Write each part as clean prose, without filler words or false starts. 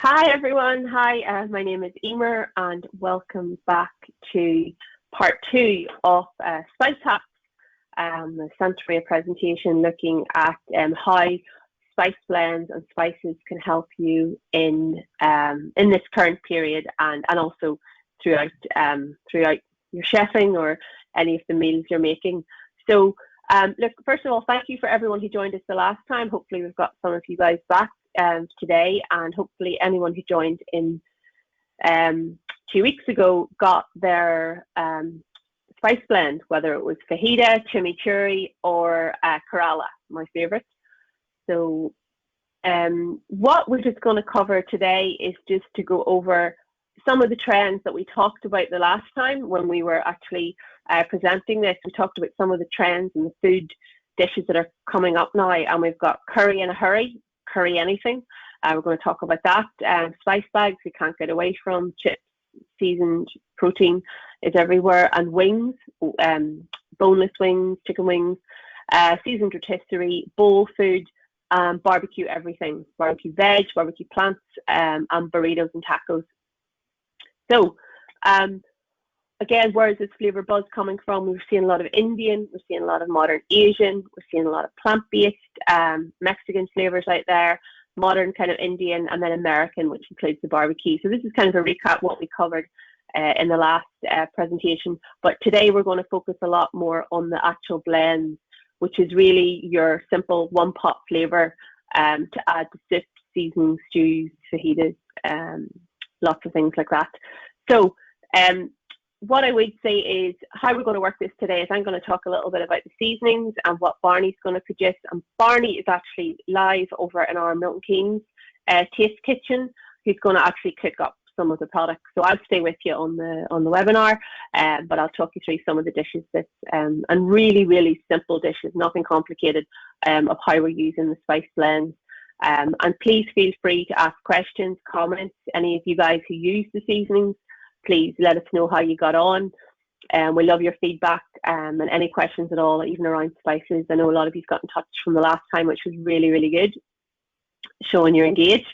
Hi everyone, hi, my name is Eimear and welcome back to part two of Spice Hacks, the Santa Maria presentation looking at how spice blends and spices can help you in this current period and also throughout your chefing or any of the meals you're making. So look, first of all, thank you for everyone who joined us the last time. Hopefully we've got some of you guys back today, and hopefully anyone who joined in 2 weeks ago got their spice blend, whether it was fajita, chimichurri, or Kerala, my favorite. So what we're just going to cover today is just to go over some of the trends that we talked about the last time when we were actually presenting this. We talked about some of the trends and the food dishes that are coming up now, and we've got curry in a hurry, curry anything. We're going to talk about that. Spice bags we can't get away from, chips, seasoned protein is everywhere, and wings, boneless wings, chicken wings, seasoned rotisserie, bowl food, barbecue everything, barbecue veg, barbecue plants, and burritos and tacos. So again, where is this flavor buzz coming from? We're seeing a lot of Indian, we're seeing a lot of modern Asian, we're seeing a lot of plant-based Mexican flavors out there, modern kind of Indian, and then American, which includes the barbecue. So this is kind of a recap of what we covered in the last presentation. But today we're going to focus a lot more on the actual blends, which is really your simple one-pot flavor to add to soups, seasonings, stews, fajitas, lots of things like that. So what I would say is how we're going to work this today is I'm going to talk a little bit about the seasonings and what Barney's going to produce. And Barney is actually live over in our Milton Keynes Taste Kitchen. He's going to actually cook up some of the products. So I'll stay with you on the webinar, but I'll talk you through some of the dishes that and really, really simple dishes, nothing complicated, of how we're using the spice blends. And please feel free to ask questions, comments. Any of you guys who use the seasonings, please let us know how you got on. We love your feedback and any questions at all, even around spices. I know a lot of you got in touch from the last time, which was really, really good, showing you're engaged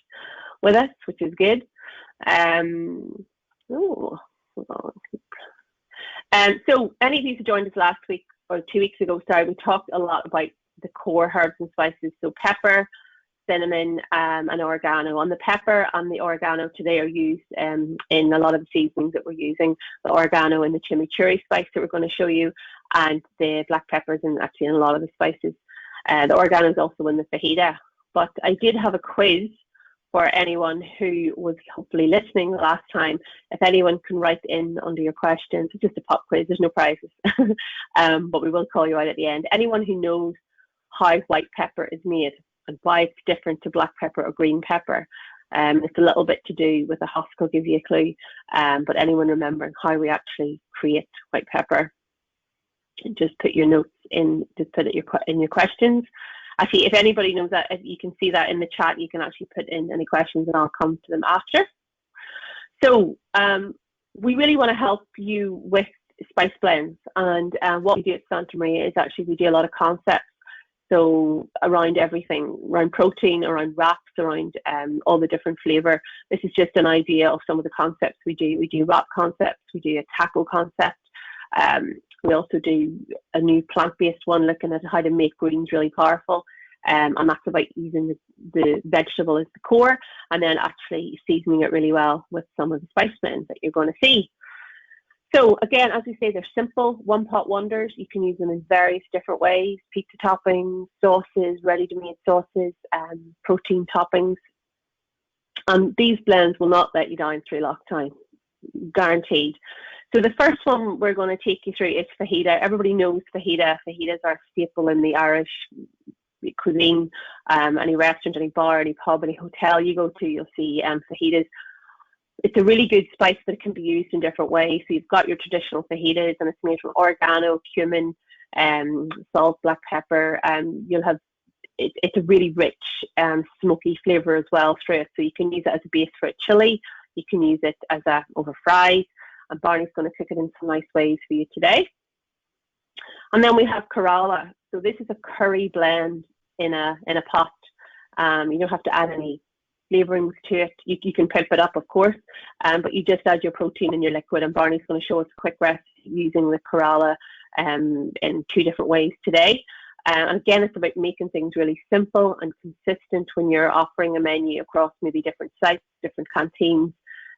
with us, which is good. Hold on. So any of you who joined us last week or 2 weeks ago, sorry, we talked a lot about the core herbs and spices. So pepper, cinnamon, and oregano. And the pepper and the oregano today are used in a lot of the seasonings that we're using. The oregano in the chimichurri spice that we're going to show you, and the black peppers in actually in a lot of the spices. The oregano is also in the fajita. But I did have a quiz for anyone who was hopefully listening the last time. If anyone can write in under your questions, it's just a pop quiz, there's no prizes, but we will call you out at the end. Anyone who knows how white pepper is made and why it's different to black pepper or green pepper. It's a little bit to do with the husk, will give you a clue, but anyone remembering how we actually create white pepper, just put your notes in, just put it in your questions. Actually, if anybody knows that, if you can see that in the chat, you can actually put in any questions and I'll come to them after. So we really want to help you with spice blends, and what we do at Santa Maria is actually we do a lot of concepts. So around everything, around protein, around wraps, around all the different flavor. This is just an idea of some of the concepts we do. We do wrap concepts, we do a taco concept. We also do a new plant-based one looking at how to make greens really powerful. And that's about using the vegetable as the core and then actually seasoning it really well with some of the spice blends that you're going to see. So again, as we say, they're simple, one-pot wonders. You can use them in various different ways: pizza toppings, sauces, ready-to-made sauces, protein toppings. And these blends will not let you down through lockdown, guaranteed. So the first one we're going to take you through is fajita. Everybody knows fajita. Fajitas are a staple in the Irish cuisine. Any restaurant, any bar, any pub, any hotel you go to, you'll see fajitas. It's a really good spice, but it can be used in different ways. So you've got your traditional fajitas, and it's made from oregano, cumin, salt, black pepper. You'll have it's a really rich smoky flavour as well through it. So you can use it as a base for a chili. You can use it as over fries. And Barney's going to cook it in some nice ways for you today. And then we have Kerala. So this is a curry blend in a pot. You don't have to add any flavourings to it. You can pimp it up, of course, but you just add your protein in your liquid, and Barney's going to show us a quick recipe using the chlorella in 2 different ways today. And again, it's about making things really simple and consistent when you're offering a menu across maybe different sites, different canteens,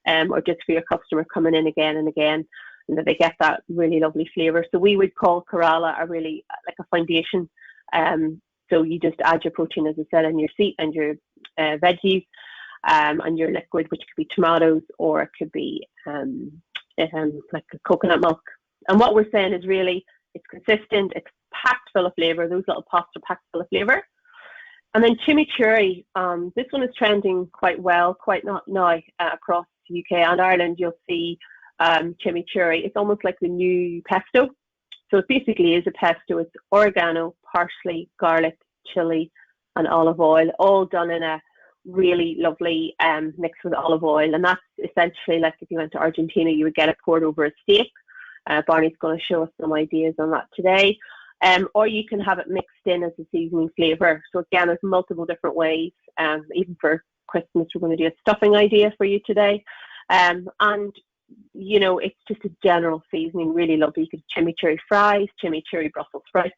or just for your customer coming in again and again, and that they get that really lovely flavour. So we would call chlorella a really like a foundation. So you just add your protein, as I said, and your seed and your veggies, and your liquid, which could be tomatoes, or it could be like a coconut milk. And what we're saying is really, it's consistent, it's packed full of flavour. Those little pots are packed full of flavour. And then chimichurri, this one is trending quite well, quite not now across the UK and Ireland. You'll see chimichurri. It's almost like the new pesto. So it basically is a pesto. It's oregano, parsley, garlic, chili, and olive oil, all done in a really lovely mix with olive oil. And that's essentially like if you went to Argentina, you would get it poured over a steak. Barney's going to show us some ideas on that today. Or you can have it mixed in as a seasoning flavour. So again, there's multiple different ways. Even for Christmas, we're going to do a stuffing idea for you today. And, you know, it's just a general seasoning, really lovely. You could chimichurri fries, chimichurri Brussels sprouts.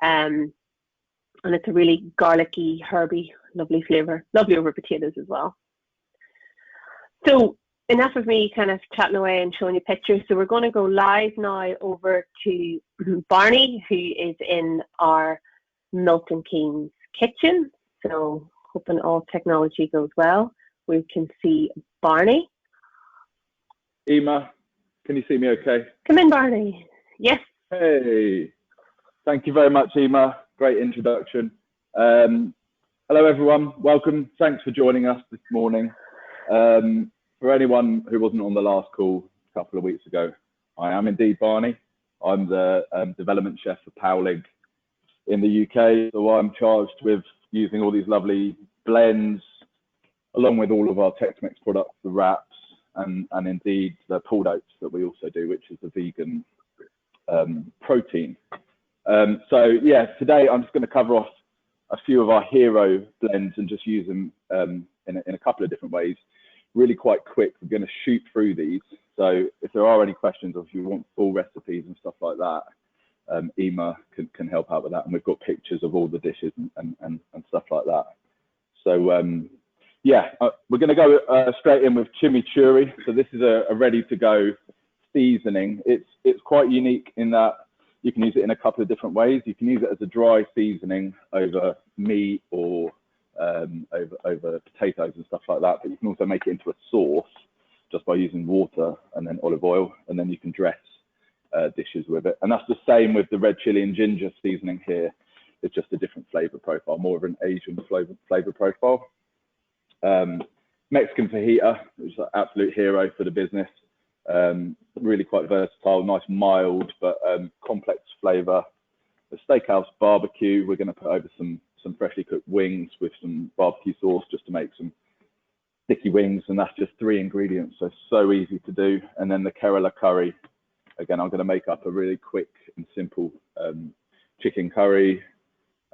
And it's a really garlicky, herby, lovely flavour. Lovely over potatoes as well. So enough of me kind of chatting away and showing you pictures. So we're going to go live now over to Barney, who is in our Milton Keynes kitchen. So hoping all technology goes well. We can see Barney. Eimear, can you see me okay? Come in, Barney. Yes. Hey. Thank you very much, Eimear. Great introduction. Hello, everyone. Welcome. Thanks for joining us this morning. For anyone who wasn't on the last call a couple of weeks ago, I am indeed Barney. I'm the development chef for Powlig in the UK. So I'm charged with using all these lovely blends, along with all of our Tex-Mex products, the wraps, and indeed the pulled oats that we also do, which is the vegan protein. So yeah, today I'm just going to cover off a few of our hero blends and just use them in a couple of different ways. Really quite quick. We're going to shoot through these. So if there are any questions, or if you want full recipes and stuff like that, Eimear can help out with that. And we've got pictures of all the dishes and stuff like that. So yeah, we're going to go straight in with chimichurri. So this is a ready to go seasoning. It's quite unique in that you can use it in a couple of different ways. You can use it as a dry seasoning over meat or over potatoes and stuff like that, but you can also make it into a sauce just by using water and then olive oil, and then you can dress dishes with it. And that's the same with the red chili and ginger seasoning here. It's just a different flavor profile, more of an Asian flavor profile. Mexican fajita, which is an absolute hero for the business. Really quite versatile, nice mild but complex flavor. The steakhouse barbecue, we're going to put over some freshly cooked wings with some barbecue sauce just to make some sticky wings, and that's just 3 ingredients, so easy to do. And then the Kerala curry, again, I'm going to make up a really quick and simple chicken curry,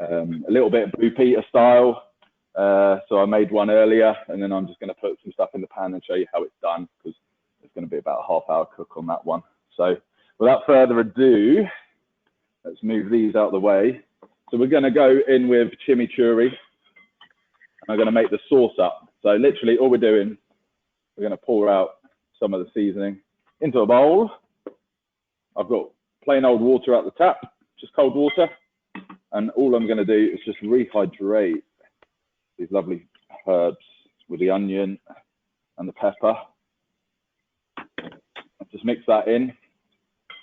a little bit of Blue Peter style. So I made one earlier, and then I'm just going to put some stuff in the pan and show you how it's done, because it's going to be about a half-hour cook on that one. So without further ado, let's move these out of the way. So we're going to go in with chimichurri, and I'm going to make the sauce up. So literally all we're doing, we're going to pour out some of the seasoning into a bowl. I've got plain old water out the tap, just cold water. And all I'm going to do is just rehydrate these lovely herbs with the onion and the pepper. Just mix that in.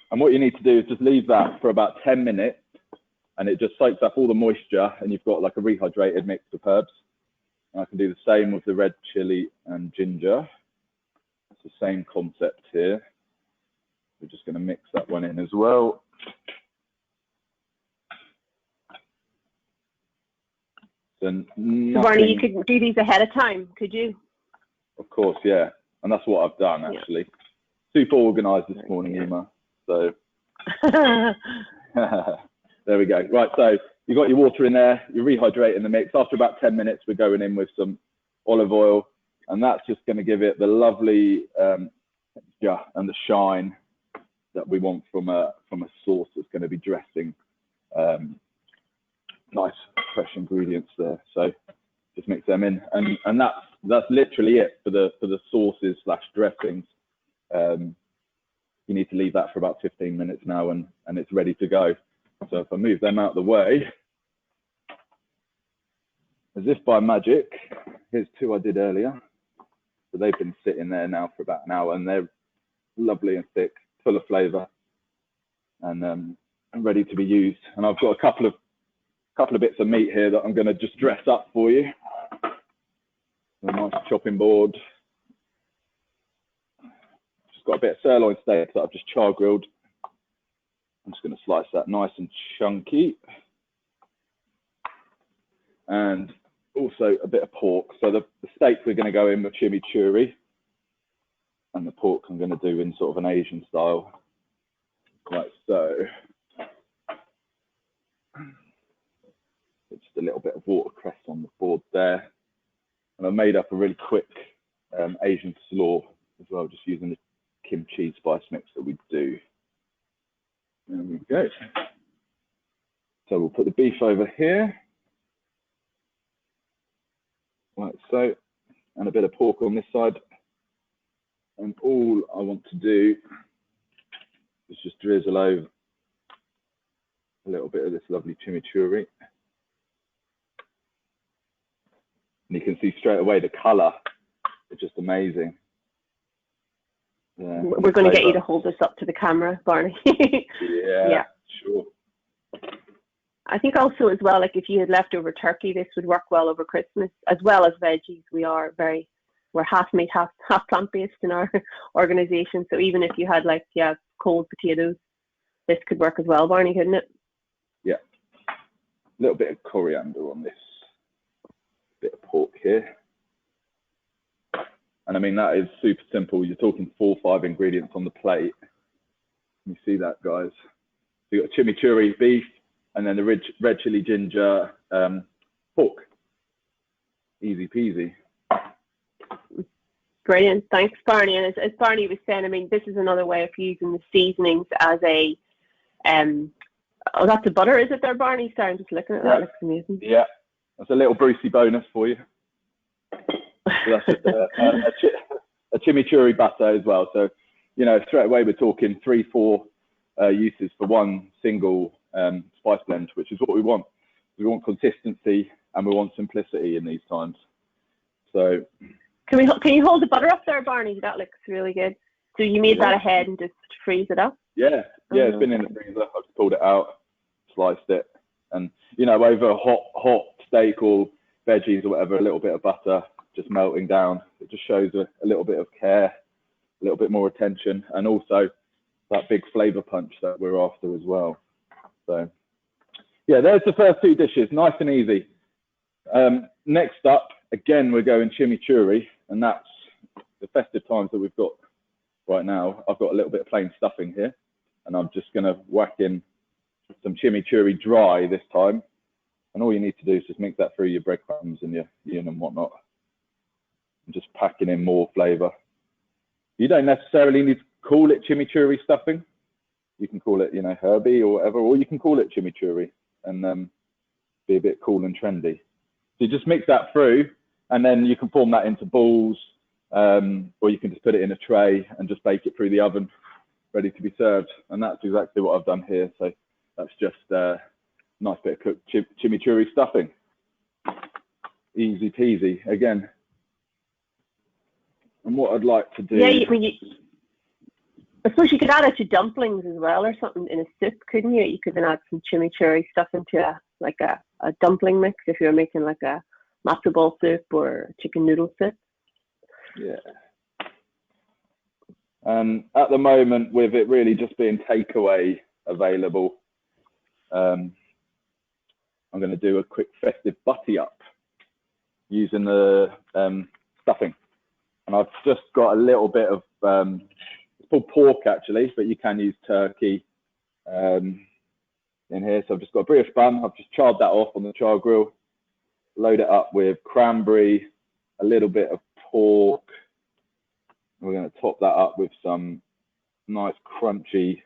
And what you need to do is just leave that for about 10 minutes, and it just soaks up all the moisture, and you've got like a rehydrated mix of herbs. And I can do the same with the red chili and ginger. It's the same concept here. We're just going to mix that one in as well. So Barney, you could do these ahead of time, could you? Of course, yeah. And that's what I've done, actually. Yeah. Super organised this morning, Eimear. So there we go. Right, so you've got your water in there, you're rehydrating the mix. After about 10 minutes, we're going in with some olive oil, and that's just going to give it the lovely texture and the shine that we want from a sauce that's going to be dressing. Nice fresh ingredients there. So just mix them in, and that's literally it for the sauces / dressings. You need to leave that for about 15 minutes now, and it's ready to go. So if I move them out of the way, as if by magic, here's 2 I did earlier. So they've been sitting there now for about an hour, and they're lovely and thick, full of flavour, and ready to be used. And I've got a couple of bits of meat here that I'm going to just dress up for you. A nice chopping board. Just got a bit of sirloin steak that I've just char grilled. I'm just going to slice that nice and chunky. And also a bit of pork. So the steak we're going to go in with chimichurri, and the pork I'm going to do in sort of an Asian style, like so. Just a little bit of watercress on the board there, and I made up a really quick Asian slaw as well, just using the kimchi spice mix that we do. There we go. So we'll put the beef over here, like so, and a bit of pork on this side. And all I want to do is just drizzle over a little bit of this lovely chimichurri. And you can see straight away the colour is just amazing. Yeah, we're going to get you to hold this up to the camera, Barney. Yeah, sure. I think also as well, like if you had leftover turkey, this would work well over Christmas, as well as veggies. We're half meat, half plant-based in our organisation. So even if you had like, cold potatoes, this could work as well, Barney, couldn't it? Yeah. A little bit of coriander on this. Bit of pork here. And I mean, that is super simple. You're talking 4 or 5 ingredients on the plate. You see that, guys? So you've got chimichurri beef, and then the red chili ginger pork. Easy peasy. Brilliant. Thanks, Barney. And as Barney was saying, I mean, this is another way of using the seasonings as a, oh, that's a butter, is it there, Barney? Sorry, I'm just looking at that. It looks amazing. Yeah, that's a little Brucey bonus for you. So that's just a chimichurri butter as well. So, you know, straight away we're talking 3-4 uses for one single spice blend, which is what we want. We want consistency and we want simplicity in these times. So, can you hold the butter up there, Barney? That looks really good. So you made that ahead and just freeze it up? Yeah, it's been in the freezer. I've just pulled it out, sliced it, and you know, over a hot steak or veggies or whatever, a little bit of butter just melting down. It just shows a little bit of care, a little bit more attention, and also that big flavour punch that we're after as well. So yeah, there's the first 2 dishes, nice and easy. Next up, again, we're going chimichurri, and that's the festive times that we've got right now. I've got a little bit of plain stuffing here, and I'm just going to whack in some chimichurri dry this time. And all you need to do is just mix that through your breadcrumbs and your onion and whatnot. And just packing in more flavour. You don't necessarily need to call it chimichurri stuffing. You can call it, you know, herby or whatever, or you can call it chimichurri and be a bit cool and trendy. So you just mix that through, and then you can form that into balls, or you can just put it in a tray and just bake it through the oven, ready to be served. And that's exactly what I've done here. So that's just a nice bit of cooked chimichurri stuffing. Easy peasy again. And what I'd like to do... Yeah, I suppose you could add it to dumplings as well or something in a soup, couldn't you? You could then add some chimichurri stuff into a dumpling mix if you're making like a matzo ball soup or chicken noodle soup. Yeah. At the moment, with it really just being takeaway available, I'm going to do a quick festive butty up using the stuffing. And I've just got a little bit of, it's called pork actually, but you can use turkey in here. So I've just got a Brioche bun. I've just charred that off on the char grill. Load it up with cranberry, a little bit of pork. We're going to top that up with some nice crunchy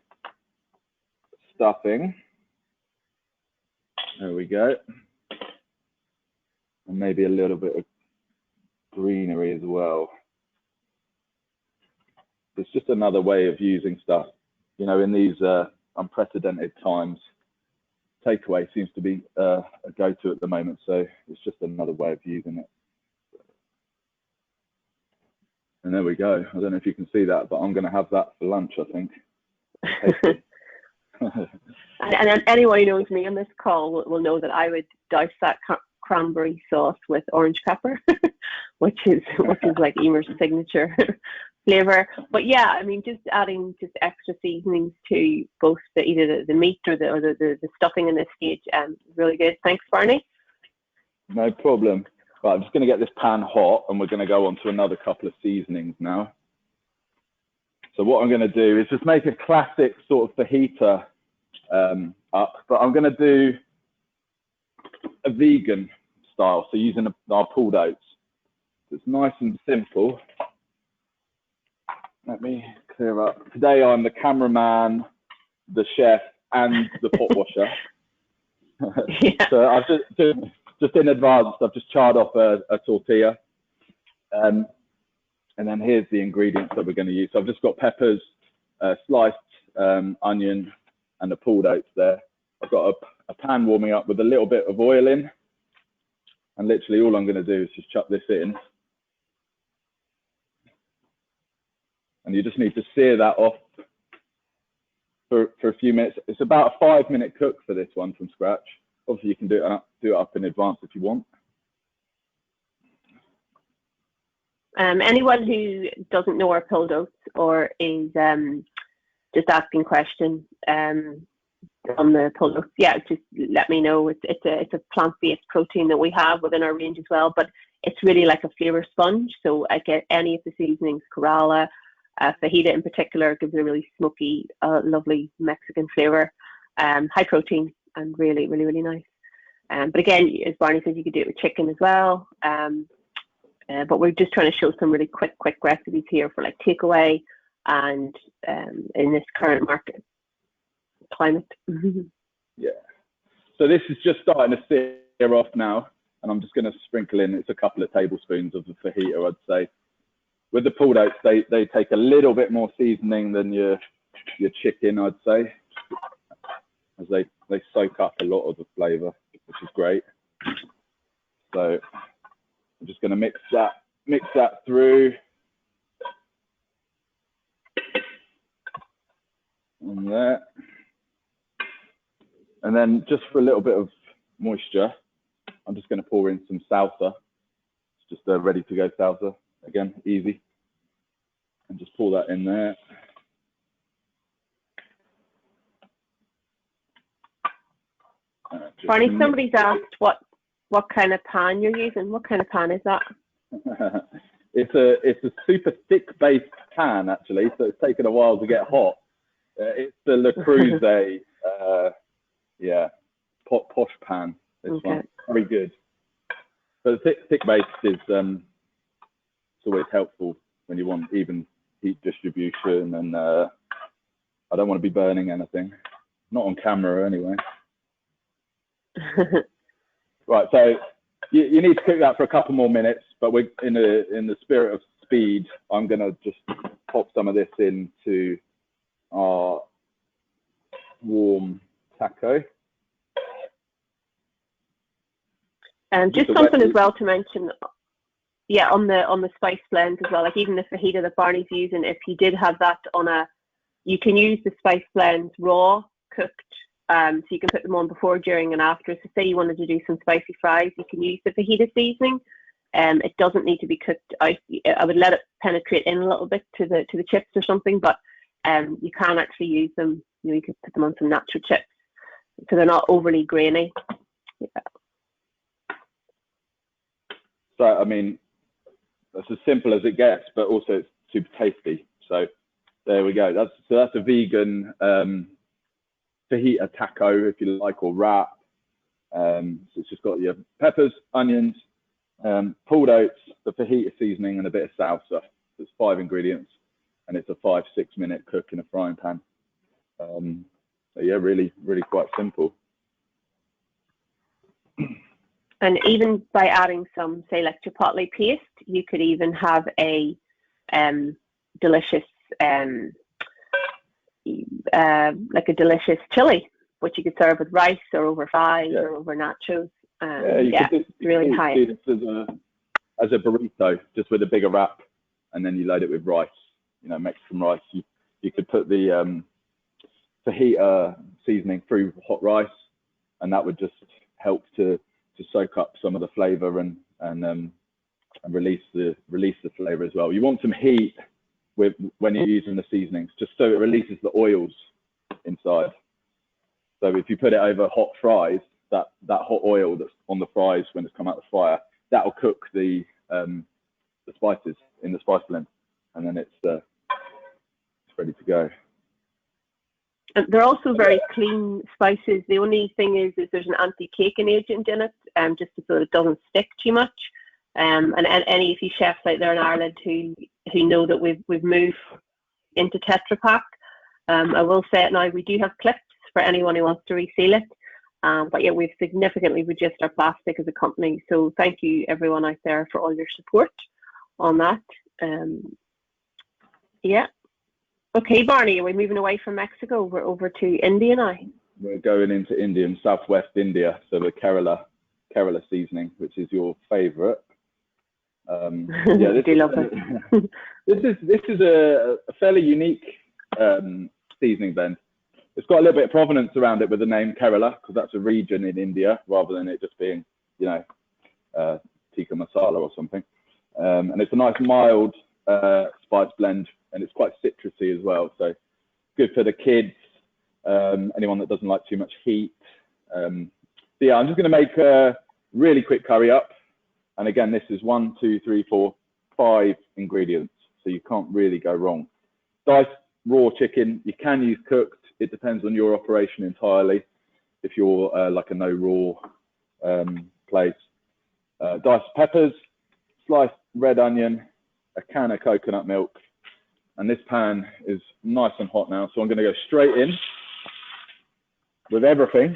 stuffing. There we go. And maybe a little bit of greenery as well. It's just another way of using stuff. You know, in these unprecedented times, takeaway seems to be a go-to at the moment. So it's just another way of using it. And there we go. I don't know if you can see that, but I'm going to have that for lunch, I think. And anyone who knows me on this call will know that I would douse that cranberry sauce with orange pepper, which is like Eimear's signature flavor. But yeah, I mean, just adding just extra seasonings to both either the meat or the stuffing in this stage, really good. Thanks, Barney. No problem. Right, I'm just going to get this pan hot, and we're going to go on to another couple of seasonings now. So what I'm going to do is just make a classic sort of fajita up, but I'm going to do a vegan style, so using our pulled oats. It's nice and simple. Let me clear up. Today I'm the cameraman, the chef, and the pot washer. Yeah. So I've just in advance, I've just charred off a tortilla. And then here's the ingredients that we're going to use. So I've just got peppers, sliced onion, and the pulled oats there. I've got a pan warming up with a little bit of oil in. And literally all I'm going to do is just chuck this in. And you just need to sear that off for a few minutes. It's about a 5-minute cook for this one from scratch. Obviously, you can do it up in advance if you want. Anyone who doesn't know our pulled oats or is just asking questions on the pulled oats, yeah, just let me know. It's a plant-based protein that we have within our range as well, but it's really like a flavor sponge. So I get any of the seasonings, Kerala, fajita in particular gives a really smoky, lovely Mexican flavor. High protein and really, really, really nice. But again, as Barney said, you could do it with chicken as well. But we're just trying to show some really quick recipes here for like takeaway and in this current market climate. Yeah. So this is just starting to sear off now, and I'm just going to sprinkle in, it's a couple of tablespoons of the fajita, I'd say. With the pulled oats, they take a little bit more seasoning than your chicken, I'd say, as they soak up a lot of the flavour, which is great. So I'm just going to mix that through. And there. And then just for a little bit of moisture, I'm just going to pour in some salsa. It's just a ready to go salsa. Again, easy. And just pour that in there. Barney, somebody's asked what kind of pan you're using. What kind of pan is that? It's a super thick based pan actually, so it's taken a while to get hot. It's the Le Creuset, posh pan. This one, very good. But the thick base is it's always helpful when you want even heat distribution, and I don't want to be burning anything, not on camera anyway. Right, so you need to cook that for a couple more minutes, but we're in the spirit of speed. I'm going to just pop some of this into our warm taco. And just something as well to mention, yeah, on the spice blends as well, like even the fajita that Barney's using, if you did have that you can use the spice blends raw, cooked, so you can put them on before, during, and after. So say you wanted to do some spicy fries, you can use the fajita seasoning. It doesn't need to be cooked out. I would let it penetrate in a little bit to the chips or something, but you can actually use them. You can put them on some natural chips, so they're not overly grainy. Yeah. So I mean, that's as simple as it gets, but also it's super tasty. So there we go. That's a vegan fajita taco, if you like, or wrap. So it's just got your peppers, onions, pulled oats, the fajita seasoning and a bit of salsa. It's 5 ingredients, and it's a 5-6 minute cook in a frying pan. So yeah, really quite simple. And even by adding some, say, like chipotle paste, you could even have a delicious, like a delicious chili, which you could serve with rice or over fries or over nachos. It's really high. Do this as a burrito, just with a bigger wrap, and then you load it with rice. You know, Mexican rice. You could put the fajita seasoning through hot rice, and that would just help to soak up some of the flavor and release the flavor as well. You want some heat when you're using the seasonings, just so it releases the oils inside. So if you put it over hot fries, that hot oil that's on the fries when it's come out of the fire, that'll cook the spices in the spice blend, and then it's ready to go. And they're also very clean spices. The only thing is there's an anti-caking agent in it, just so it doesn't stick too much. And any of you chefs out there in Ireland who know that we've moved into Tetra Pak, I will say it now, we do have clips for anyone who wants to reseal it. But yeah, we've significantly reduced our plastic as a company. So thank you everyone out there for all your support on that. Yeah. Okay, Barney, are we moving away from Mexico? We're over to India now. We're going into India, and southwest India, so the Kerala seasoning, which is your favourite. Yeah, I do love it. This is a fairly unique seasoning blend. It's got a little bit of provenance around it with the name Kerala, because that's a region in India, rather than it just being, you know, tikka masala or something. And it's a nice mild spice blend, and it's quite citrusy as well. So good for the kids, anyone that doesn't like too much heat. So yeah, I'm just going to make a really quick curry up. And again, this is 1, 2, 3, 4, 5 ingredients, so you can't really go wrong. Diced raw chicken, you can use cooked. It depends on your operation entirely. If you're like a no raw place, diced peppers, sliced red onion, a can of coconut milk, and this pan is nice and hot now, so I'm going to go straight in with everything.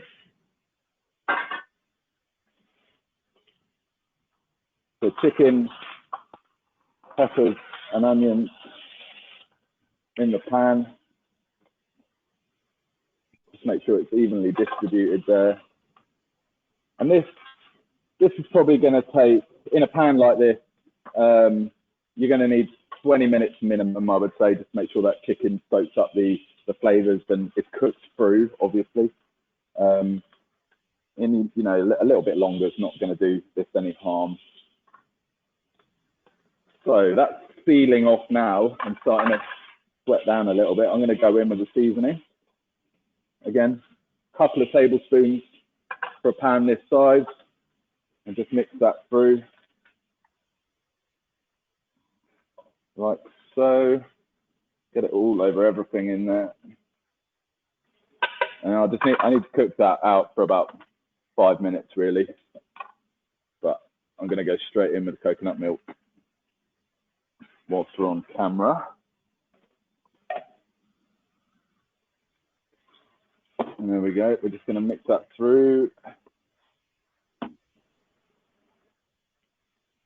So chicken, peppers and onions in the pan. Just make sure it's evenly distributed there. And this is probably going to take, in a pan like this, you're going to need 20 minutes minimum, I would say. Just make sure that chicken soaks up the flavors and it's cooked through, obviously. And you know, a little bit longer is not going to do this any harm. So that's sealing off now and starting to sweat down a little bit. I'm going to go in with the seasoning. Again, a couple of tablespoons for a pan this size, and just mix that through. Like so. Get it all over everything in there. And I need to cook that out for about 5 minutes really. But I'm going to go straight in with the coconut milk whilst we're on camera. And there we go. We're just going to mix that through.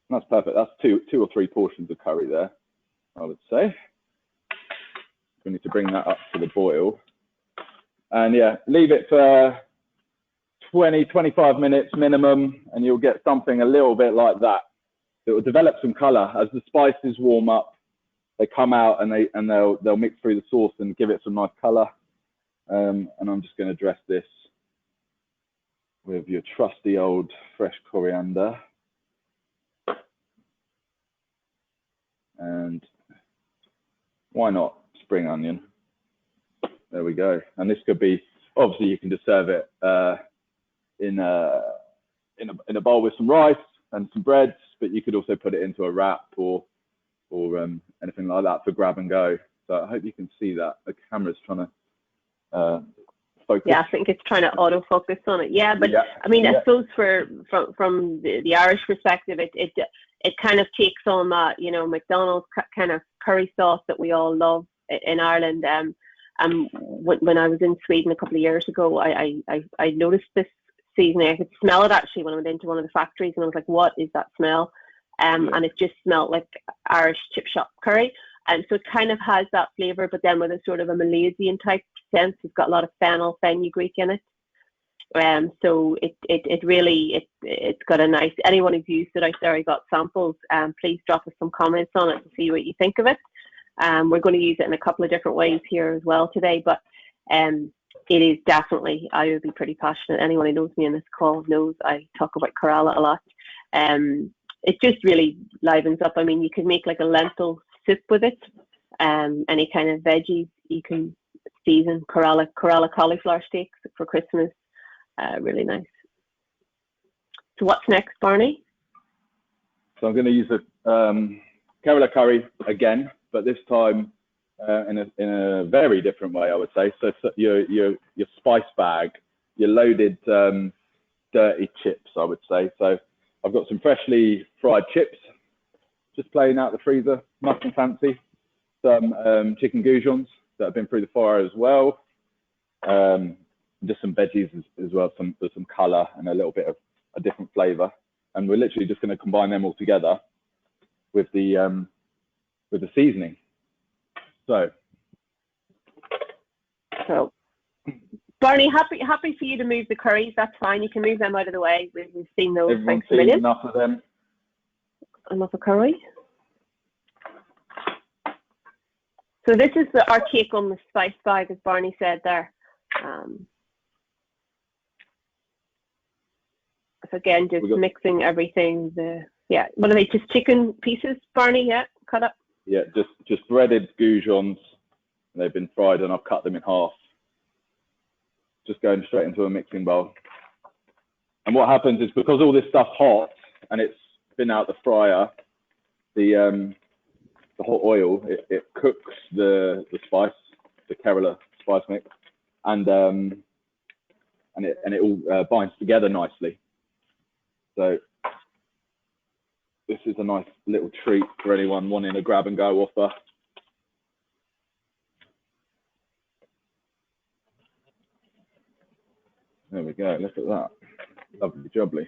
That's perfect. That's two or three portions of curry there, I would say. We need to bring that up to the boil. And yeah, leave it for 20, 25 minutes minimum, and you'll get something a little bit like that. It will develop some color as the spices warm up. They come out and they'll mix through the sauce and give it some nice color. And I'm just going to dress this with your trusty old fresh coriander. And why not spring onion? There we go. And this could be, obviously you can just serve it in a bowl with some rice and some breads, but you could also put it into a wrap or anything like that for grab and go. So I hope you can see that. The camera's trying to focus. Yeah, I think it's trying to autofocus on it. Yeah, but yeah. I mean, I suppose from the Irish perspective, it kind of takes on that, you know, McDonald's kind of curry sauce that we all love in Ireland. When I was in Sweden a couple of years ago, I noticed this seasoning. I could smell it actually when I went into one of the factories, and I was like, "What is that smell?" And it just smelled like Irish chip shop curry. And so it kind of has that flavour, but then with a sort of a Malaysian type sense. It's got a lot of fennel, fenugreek in it. So it's got a nice, anyone who's used it out there, I got samples, please drop us some comments on it to see what you think of it. We're going to use it in a couple of different ways here as well today, but it is definitely, I would be pretty passionate. Anyone who knows me in this call knows I talk about Kerala a lot. It just really livens up. I mean, you can make like a lentil soup with it, any kind of veggies you can season. Kerala cauliflower steaks for Christmas, really nice. So what's next, Barney? So I'm going to use the Kerala curry again, but this time in a very different way, I would say. So your spice bag, your loaded dirty chips, I would say. So I've got some freshly fried chips, just playing out the freezer, nothing fancy. Some chicken goujons that have been through the fire as well. Just some veggies as well, with some colour and a little bit of a different flavour. And we're literally just going to combine them all together with the seasoning. So Barney, happy for you to move the curries. That's fine. You can move them out of the way. We've seen those. Everyone's seen enough of them. Enough of curry. So this is our take on the spice bag, as Barney said there. So again, just mixing everything. What are they? Just chicken pieces, Barney? Yeah, cut up. Yeah, just breaded goujons. They've been fried, and I've cut them in half. Just going straight into a mixing bowl. And what happens is, because all this stuff's hot and it's been out the fryer, the hot oil, it cooks the spice, the Kerala spice mix, and it all binds together nicely. So this is a nice little treat for anyone wanting a grab and go offer. There we go, look at that. Lovely jubbly.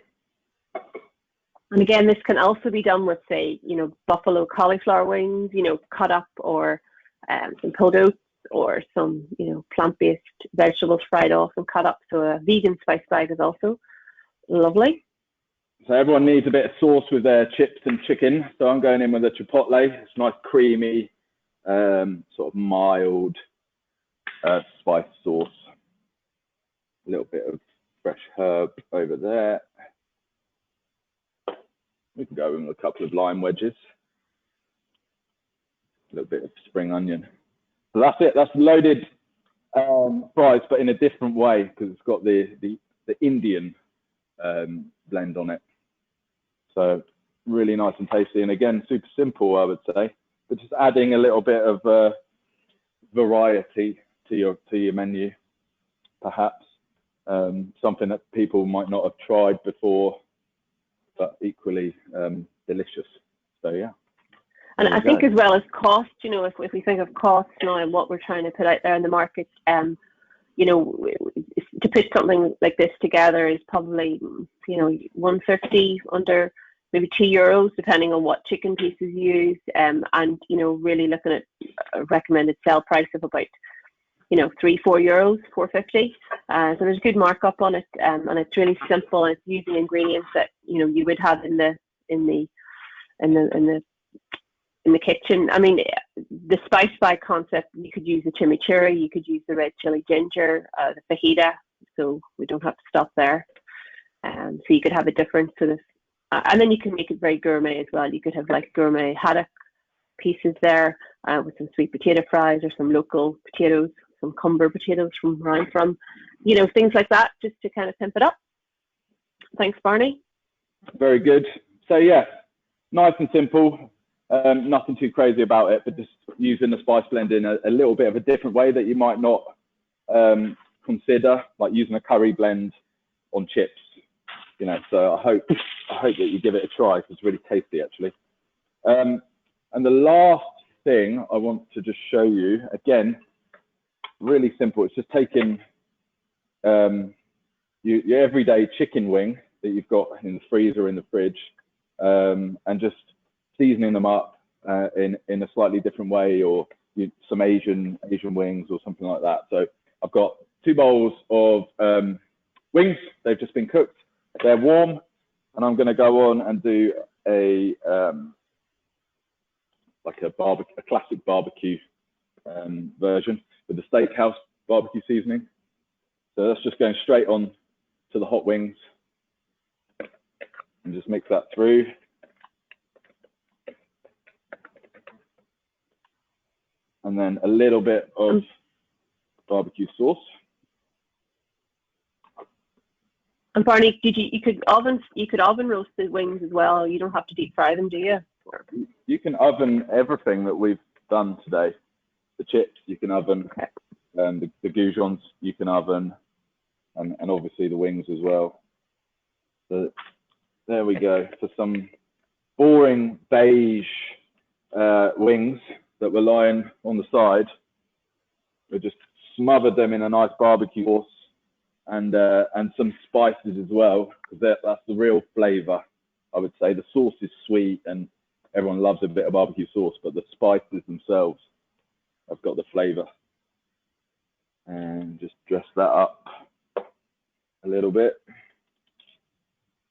And again, this can also be done with, say, you know, buffalo cauliflower wings, you know, cut up, or some pulled oats, or some, you know, plant-based vegetables fried off and cut up. So a vegan spice bag is also lovely. So everyone needs a bit of sauce with their chips and chicken. So I'm going in with a chipotle. It's nice, creamy, sort of mild spice sauce. A little bit of fresh herb over there. We can go in with a couple of lime wedges. A little bit of spring onion. So that's it. That's loaded fries, but in a different way, because it's got the Indian blend on it. So really nice and tasty. And again, super simple, I would say, but just adding a little bit of variety to your menu, perhaps. Something that people might not have tried before, but equally delicious. So yeah. And I think as well as cost, you know, if we think of cost now and what we're trying to put out there in the market, you know, to put something like this together is probably, you know, 150, under maybe €2, depending on what chicken pieces you use, and you know, really looking at a recommended sell price of about, you know, €3-4, €4.50. So there's a good markup on it, and it's really simple, and it's using ingredients that, you know, you would have in the kitchen. I mean, the spice bag concept, you could use the chimichurri, you could use the red chili ginger, the fajita, so we don't have to stop there. So you could have a different sort of, and then you can make it very gourmet as well. You could have like gourmet haddock pieces there, with some sweet potato fries, or some local potatoes, some Cumber potatoes from where I'm from, you know, things like that, just to kind of pimp it up. Thanks, Barney. Very good. So yeah, nice and simple. Nothing too crazy about it, but just using the spice blend in a little bit of a different way that you might not consider, like using a curry blend on chips. you know, so I hope that you give it a try, because it's really tasty actually. And the last thing I want to just show you, again, really simple. It's just taking your everyday chicken wing that you've got in the freezer or in the fridge, and just seasoning them up in a slightly different way, or some Asian wings or something like that. So I've got 2 bowls of wings. They've just been cooked. They're warm, and I'm going to go on and do a classic barbecue version with the steakhouse barbecue seasoning. So that's just going straight on to the hot wings, and just mix that through. And then a little bit of barbecue sauce. And Barney, you could oven roast the wings as well. You don't have to deep fry them, do you? You can oven everything that we've done today. The chips you can oven, okay. The goujons you can oven, and obviously the wings as well. So there we go, for some boring beige wings that were lying on the side. We just smothered them in a nice barbecue sauce and some spices as well, because that's the real flavour, I would say. The sauce is sweet and everyone loves a bit of barbecue sauce, but the spices themselves have got the flavour. And just dress that up a little bit.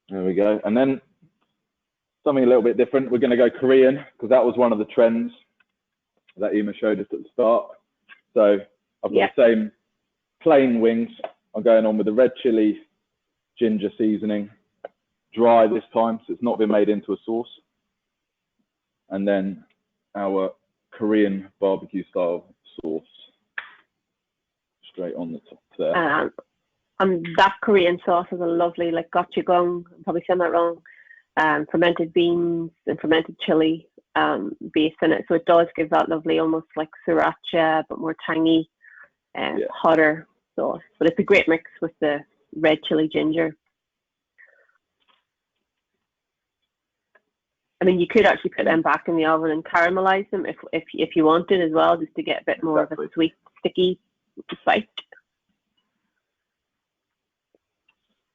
There we go. And then something a little bit different. We're going to go Korean, because that was one of the trends that Eimear showed us at the start. So I've got the same plain wings. I'm going on with the red chili ginger seasoning, dry this time, so it's not been made into a sauce. And then our Korean barbecue style sauce straight on the top there. And that Korean sauce has a lovely, like, gochujang, I'm probably saying that wrong, fermented beans and fermented chili base in it. So it does give that lovely, almost like sriracha, but more tangy, hotter sauce. But it's a great mix with the red chili ginger. I mean, you could actually put them back in the oven and caramelize them if you wanted as well, just to get a bit more of a sweet, sticky bite.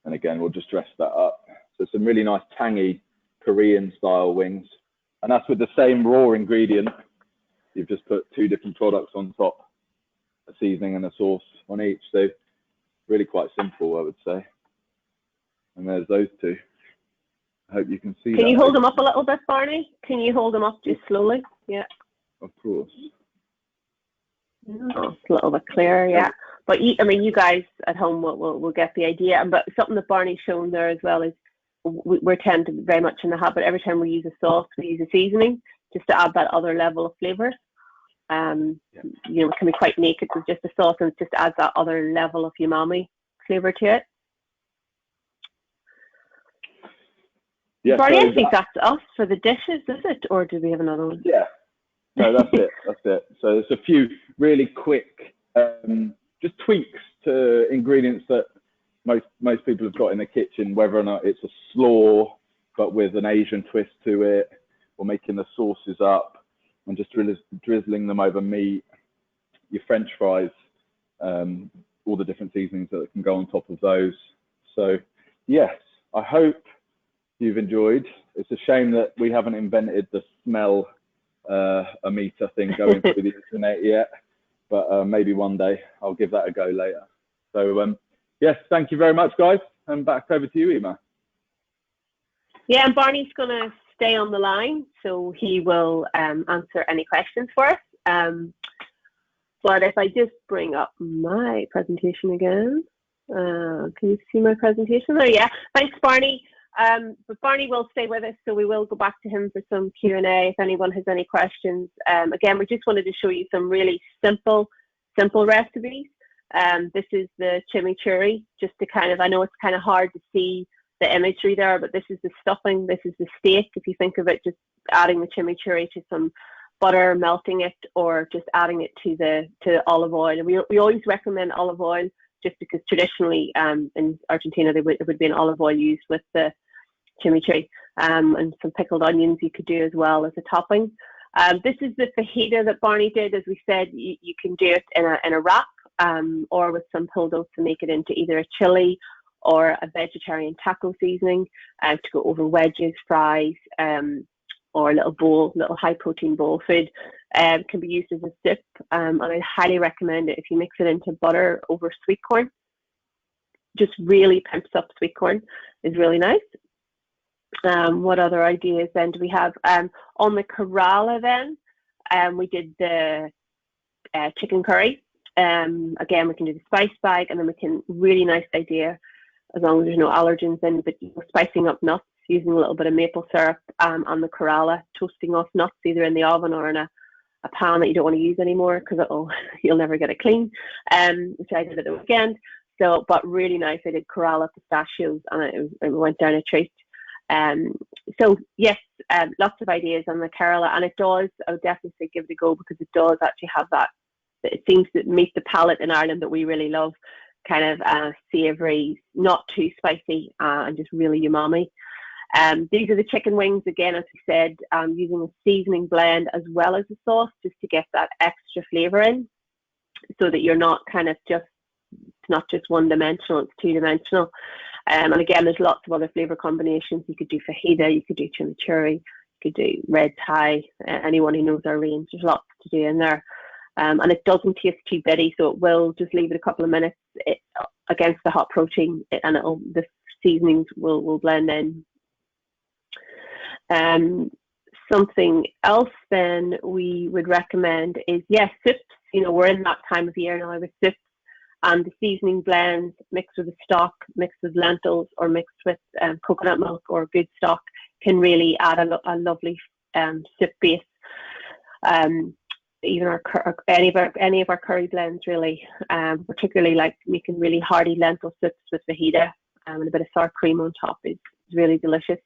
And again, we'll just dress that up. So some really nice tangy Korean style wings. And that's with the same raw ingredient. You've just put 2 different products on top, a seasoning and a sauce on each. So really quite simple, I would say. And there's those 2. I hope you can see that. Can you hold them up a little bit, Barney? Can you hold them up just slowly? Yeah. Of course. Oh, it's a little bit clearer, yeah. But I mean, you guys at home will get the idea. But something that Barney's shown there as well is we're tend to very much in the habit, every time we use a sauce, we use a seasoning just to add that other level of flavour. You know, it can be quite naked with just a sauce, and it just adds that other level of umami flavour to it. Yeah, Barney, I think that's us for the dishes, is it? Or do we have another one? Yeah. No, that's it. That's it. So there's a few really quick just tweaks to ingredients that most people have got in the kitchen, whether or not it's a slaw but with an Asian twist to it, or making the sauces up and just drizzling them over meat, your French fries, all the different seasonings that can go on top of those. So yes, I hope you've enjoyed. It's a shame that we haven't invented the smell a meter thing going through the internet yet, but maybe one day I'll give that a go later. So yes, thank you very much, guys, and back over to you, Eimear. Yeah, and Barney's going to stay on the line, so he will answer any questions for us. But if I just bring up my presentation again, can you see my presentation there? Yeah, thanks, Barney. But Barney will stay with us, so we will go back to him for some Q&A if anyone has any questions. Again, we just wanted to show you some really simple recipes. This is the chimichurri, just to kind of, I know it's kind of hard to see the imagery there, but this is the stuffing, this is the steak. If you think of it, just adding the chimichurri to some butter, melting it, or just adding it to olive oil. And we always recommend olive oil just because traditionally in Argentina there would be an olive oil used with the chimichurri, and some pickled onions you could do as well as a topping. This is the fajita that Barney did. As we said, you can do it in a wrap, or with some pildo to make it into either a chili or a vegetarian taco seasoning, to go over wedges, fries, or a little high protein bowl food. Can be used as a dip, and I highly recommend it if you mix it into butter over sweet corn. Just really pimps up sweet corn, is really nice. What other ideas then do we have? On the Kerala then, we did the chicken curry. Again, we can do the spice bag, and then we can, really nice idea, as long as there's no allergens in, but spicing up nuts, using a little bit of maple syrup on the Kerala, toasting off nuts either in the oven or in a pan that you don't want to use anymore because you'll never get it clean, which I did at the weekend. So, but really nice. I did Kerala pistachios, and it went down a treat. So yes, lots of ideas on the Kerala, and I would definitely say give it a go, because it does actually have that, it seems to meet the palate in Ireland that we really love, kind of savoury, not too spicy, and just really umami. These are the chicken wings, again, as we said, using a seasoning blend as well as a sauce, just to get that extra flavour in, so that you're not it's not just one-dimensional, it's two-dimensional. And again, there's lots of other flavour combinations. You could do fajita, you could do chimichurri, you could do red Thai. Anyone who knows our range, there's lots to do in there. And it doesn't taste too bitty, so it will just leave it a couple of minutes against the hot protein, and the seasonings will blend in. Something else then we would recommend is, yes, soups. We're in that time of year now with soups, and the seasoning blends mixed with a stock, mixed with lentils, or mixed with coconut milk or good stock can really add a lovely soup base. Even any of our curry blends really, particularly like making really hearty lentil soups with fajita, and a bit of sour cream on top is really delicious.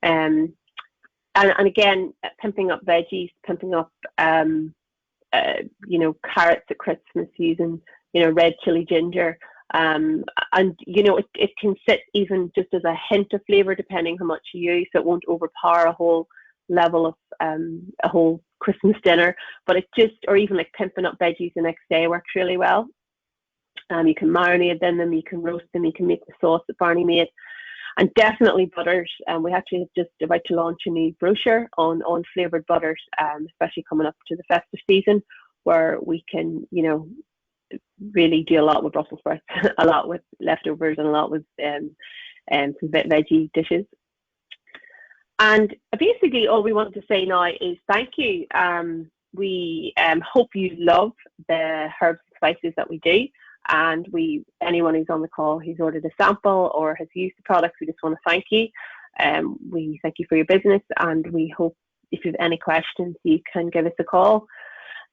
And again, pimping up veggies, pimping up carrots at Christmas using red chili ginger, and it can sit even just as a hint of flavour depending how much you use, so it won't overpower a whole level of a whole Christmas dinner. But or even like pimping up veggies the next day works really well. You can marinate them, you can roast them, you can make the sauce that Barney made. And definitely butters. We actually just about to launch a new brochure on flavoured butters, especially coming up to the festive season, where we can, really do a lot with Brussels sprouts, a lot with leftovers, and a lot with some veggie dishes. And basically all we want to say now is thank you. We hope you love the herbs and spices that we do. And anyone who's on the call who's ordered a sample or has used the products, we just want to thank you. We thank you for your business, and we hope if you have any questions, you can give us a call.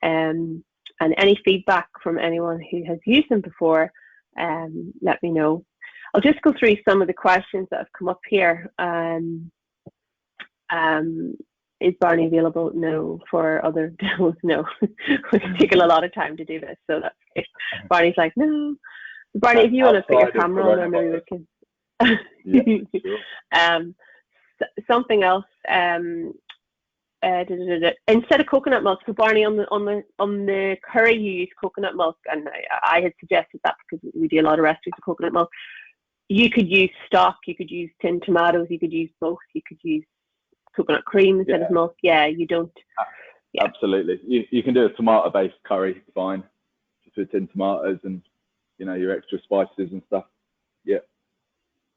And any feedback from anyone who has used them before, let me know. I'll just go through some of the questions that have come up here. Is Barney available? No. For other demos? No. We've taken a lot of time to do this, so that's great. Barney's like, no. Barney, if you want to put your camera on there, maybe we can. Yeah, sure. Something else. Instead of coconut milk, so Barney, on the curry you use coconut milk, and I had suggested that because we do a lot of recipes with coconut milk. You could use stock, you could use tinned tomatoes, you could use both, you could use coconut cream instead of milk. Yeah, you don't. Yeah. Absolutely. You can do a tomato-based curry, fine, just with tinned tomatoes and your extra spices and stuff. Yeah,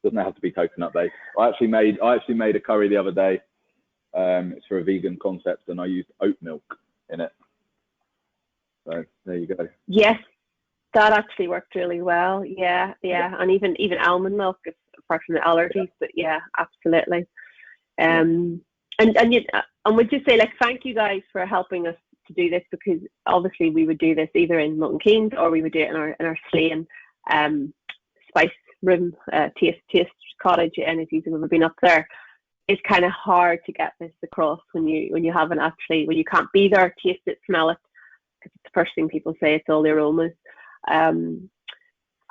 doesn't have to be coconut-based. I actually made a curry the other day. It's for a vegan concept, and I used oat milk in it. So there you go. Yes, that actually worked really well. Yeah, and even almond milk, apart from the allergies. But yeah, absolutely. And we'd just say, thank you guys for helping us to do this, because obviously we would do this either in Milton Keynes or we would do it in our Slane spice room, taste cottage. And if you've ever been up there, it's kind of hard to get this across when you haven't actually, when you can't be there, taste it, smell it, because it's the first thing people say. It's all the aromas.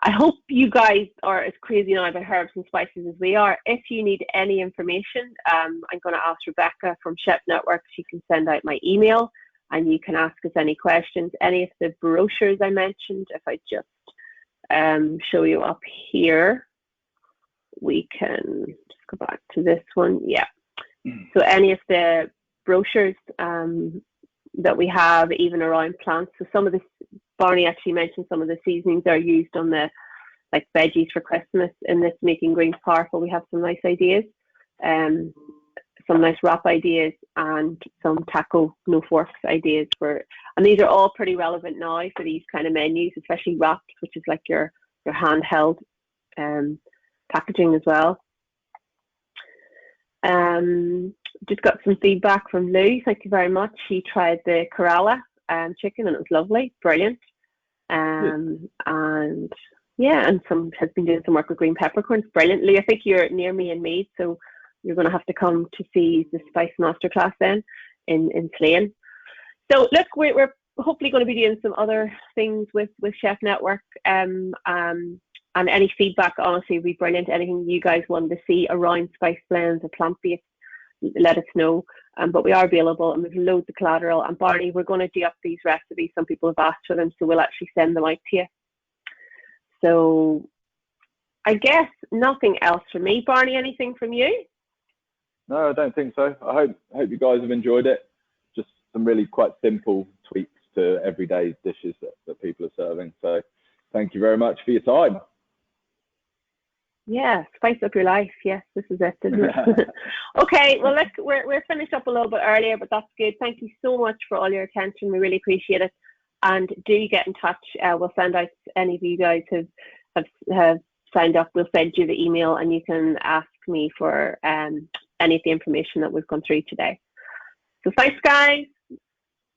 I hope you guys are as crazy now about herbs and spices as we are. If you need any information, I'm going to ask Rebecca from Chef Network. She can send out my email and you can ask us any questions. Any of the brochures I mentioned, if I just show you up here, we can just go back to this one. Yeah. So any of the brochures that we have, even around plants. So some of this, Barney actually mentioned some of the seasonings are used on the like veggies for Christmas in this Making Greens Powerful. We have some nice ideas, some nice wrap ideas, and some taco no forks ideas for. And these are all pretty relevant now for these kind of menus, especially wraps, which is like your handheld packaging as well. Just got some feedback from Lou. Thank you very much. She tried the Kerala chicken and it was lovely, brilliant. And yeah, and has been doing some work with green peppercorns, brilliantly. I think you're near me in Meath, so you're going to have to come to see the Spice Masterclass then in Slane. So look, we're hopefully going to be doing some other things with Chef Network. And any feedback, honestly, would be brilliant. Anything you guys want to see around spice blends or plant-based, let us know. But we are available and we've loads of collateral. And Barney, we're going to do up these recipes. Some people have asked for them, so we'll actually send them out to you. So I guess nothing else from me. Barney, anything from you? No, I don't think so. I hope you guys have enjoyed it. Just some really quite simple tweaks to everyday dishes that people are serving. So thank you very much for your time. Yeah, spice up your life. Yes, this is it, isn't it? Okay, well, look, we're finished up a little bit earlier, but that's good. Thank you so much for all your attention. We really appreciate it. And do get in touch. We'll send out any of you guys who have signed up. We'll send you the email and you can ask me for any of the information that we've gone through today. So thanks, guys.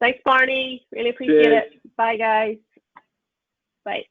Thanks, Barney. Really appreciate it. Bye, guys. Bye.